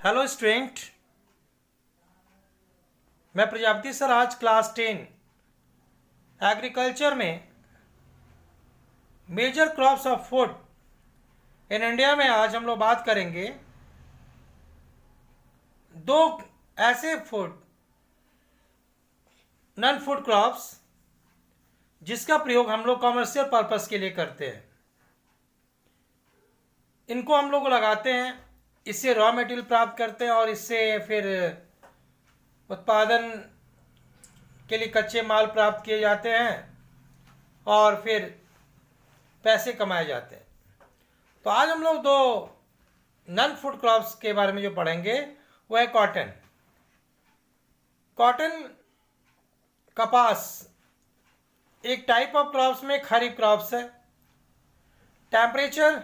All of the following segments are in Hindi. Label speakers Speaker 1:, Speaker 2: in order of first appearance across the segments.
Speaker 1: हेलो स्टूडेंट, मैं प्रजापति सर आज क्लास 10 एग्रीकल्चर में major crops of food in India में आज हम लोग बात करेंगे दो ऐसे फूड नॉन फूड क्रॉप्स जिसका प्रयोग हम लोग कॉमर्शियल पर्पस के लिए करते हैं। इनको हम लोग लगाते हैं, इससे रॉ मटेरियल प्राप्त करते हैं और इससे फिर उत्पादन के लिए कच्चे माल प्राप्त किए जाते हैं और फिर पैसे कमाए जाते हैं। तो आज हम लोग दो नॉन फूड क्रॉप्स के बारे में जो पढ़ेंगे वो है कॉटन। कॉटन कपास एक टाइप ऑफ क्रॉप्स में खरीफ क्रॉप्स है। Temperature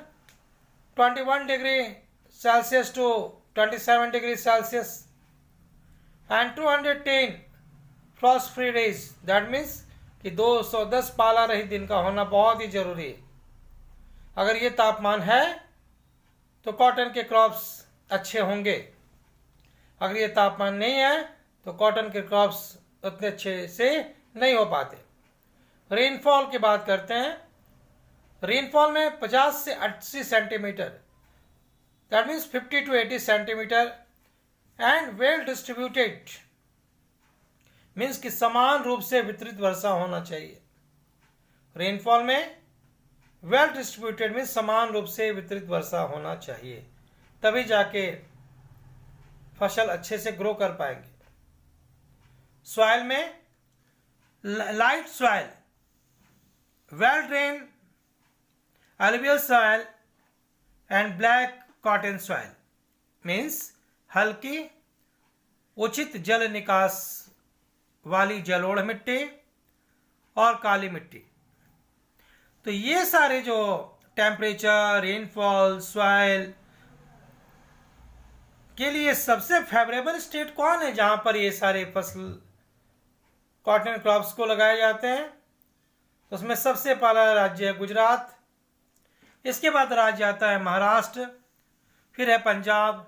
Speaker 1: 21 degree Celsius to 27 degree Celsius and 210 frost free days. That means कि 210 पाला रहित दिन का होना बहुत ही जरूरी है। अगर ये तापमान है तो कॉटन के क्रॉप्स अच्छे होंगे, अगर ये तापमान नहीं है तो कॉटन के क्रॉप्स उतने अच्छे से नहीं हो पाते। रेनफॉल की बात करते हैं। रेनफॉल में 50 से 80 centimetre, that means 50 to 80 centimetre and well distributed means कि समान रूप से वितरित वर्षा होना चाहिए। रेनफॉल में वेल डिस्ट्रीब्यूटेड मीन्स समान रूप से वितरित वर्षा होना चाहिए, तभी जाके फसल अच्छे से ग्रो कर पाएंगे। सॉइल में light soil, well drain alluvial soil and black cotton soil means हल्की उचित जल निकास वाली जलोढ़ मिट्टी और काली मिट्टी। तो ये सारे जो टेम्परेचर, रेनफॉल, सॉइल के लिए सबसे फेवरेबल स्टेट कौन है जहां पर ये सारे फसल कॉटन क्रॉप्स को लगाए जाते हैं? तो उसमें सबसे पहला राज्य है गुजरात, इसके बाद राज्य आता है महाराष्ट्र, फिर है पंजाब,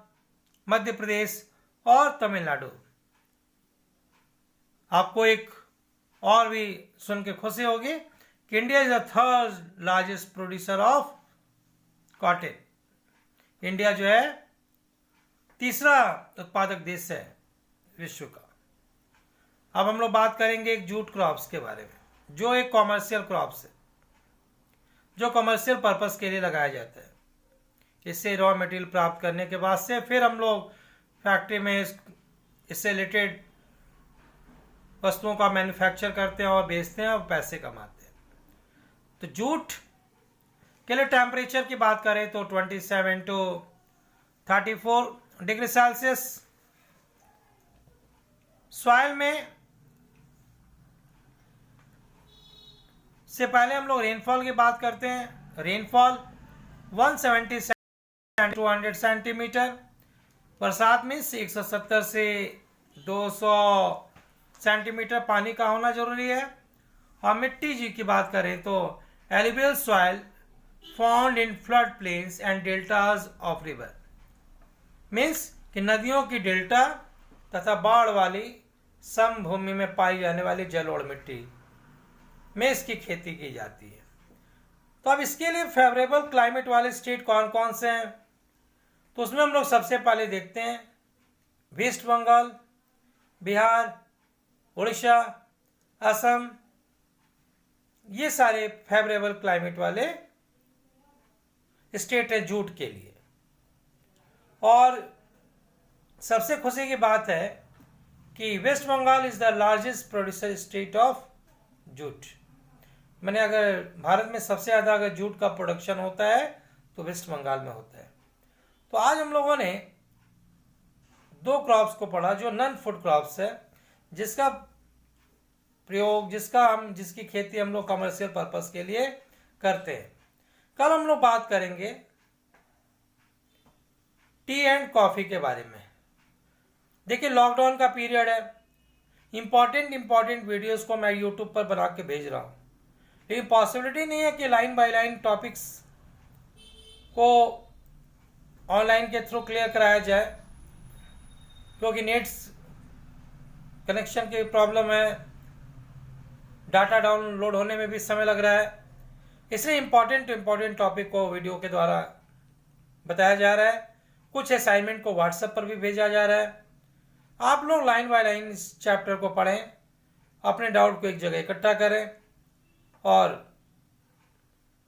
Speaker 1: मध्य प्रदेश और तमिलनाडु। आपको एक और भी सुन के खुशी होगी कि India is the third largest producer of cotton. India जो है तीसरा उत्पादक देश है विश्व का। अब हम लोग बात करेंगे एक जूट क्रॉप्स के बारे में, जो एक कॉमर्शियल क्रॉप्स है, जो कमर्शियल पर्पस के लिए लगाया जाता है। इससे रॉ मटेरियल प्राप्त करने के बाद से फिर हम लोग फैक्ट्री में इससे रिलेटेड वस्तुओं का मैन्युफैक्चर करते हैं और बेचते हैं और पैसे कमाते हैं। तो जूट के लिए टेम्परेचर की बात करें तो 27 to 34 डिग्री सेल्सियस। सॉइल में से पहले हम लोग रेनफॉल की बात करते हैं। रेनफॉल 170 से 200 सेंटीमीटर, बरसात में 170 से 200 सेंटीमीटर पानी का होना जरूरी है। और मिट्टी जी की बात करें तो alluvial soil found in flood plains and deltas of river means कि नदियों की डेल्टा तथा बाढ़ वाली समभूमि में पाई जाने वाली जलोढ़ मिट्टी में इसकी खेती की जाती है। तो अब इसके लिए फेवरेबल क्लाइमेट वाले स्टेट कौन कौन से हैं? तो उसमें हम लोग सबसे पहले देखते हैं वेस्ट बंगाल, बिहार, उड़ीसा, असम। ये सारे फेवरेबल क्लाइमेट वाले स्टेट है जूट के लिए। और सबसे खुशी की बात है कि West Bengal is the largest producer state of jute. मैंने अगर भारत में सबसे ज़्यादा अगर जूट का प्रोडक्शन होता है तो वेस्ट बंगाल में होता है। तो आज हम लोगों ने दो क्रॉप्स को पढ़ा जो नॉन फूड क्रॉप्स है, जिसका प्रयोग जिसकी खेती हम लोग कमर्शियल पर्पस के लिए करते हैं। कल हम लोग बात करेंगे टी एंड कॉफी के बारे में। देखिए लॉकडाउन का पीरियड है, इंपॉर्टेंट वीडियोस को मैं यूट्यूब पर बना के भेज रहा हूँ, लेकिन पॉसिबिलिटी नहीं है कि लाइन बाय लाइन टॉपिक्स को ऑनलाइन के थ्रू क्लियर कराया जाए। क्योंकि नेट्स कनेक्शन की प्रॉब्लम है, डाटा डाउनलोड होने में भी समय लग रहा है, इसलिए इम्पॉर्टेंट टॉपिक को वीडियो के द्वारा बताया जा रहा है। कुछ असाइनमेंट को व्हाट्सएप पर भी भेजा जा रहा है। आप लोग लाइन बाय लाइन इस चैप्टर को पढ़ें, अपने डाउट को एक जगह इकट्ठा करें और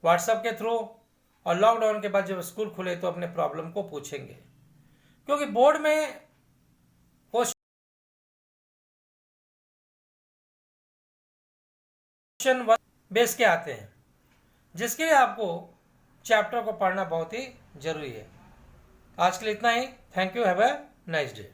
Speaker 1: व्हाट्सएप के थ्रू, और लॉकडाउन के बाद जब स्कूल खुले तो अपने प्रॉब्लम को पूछेंगे, क्योंकि बोर्ड में क्वेश्चन बेस के आते हैं, जिसके लिए आपको चैप्टर को पढ़ना बहुत ही जरूरी है। आज के लिए इतना ही। Thank you. Have a nice day.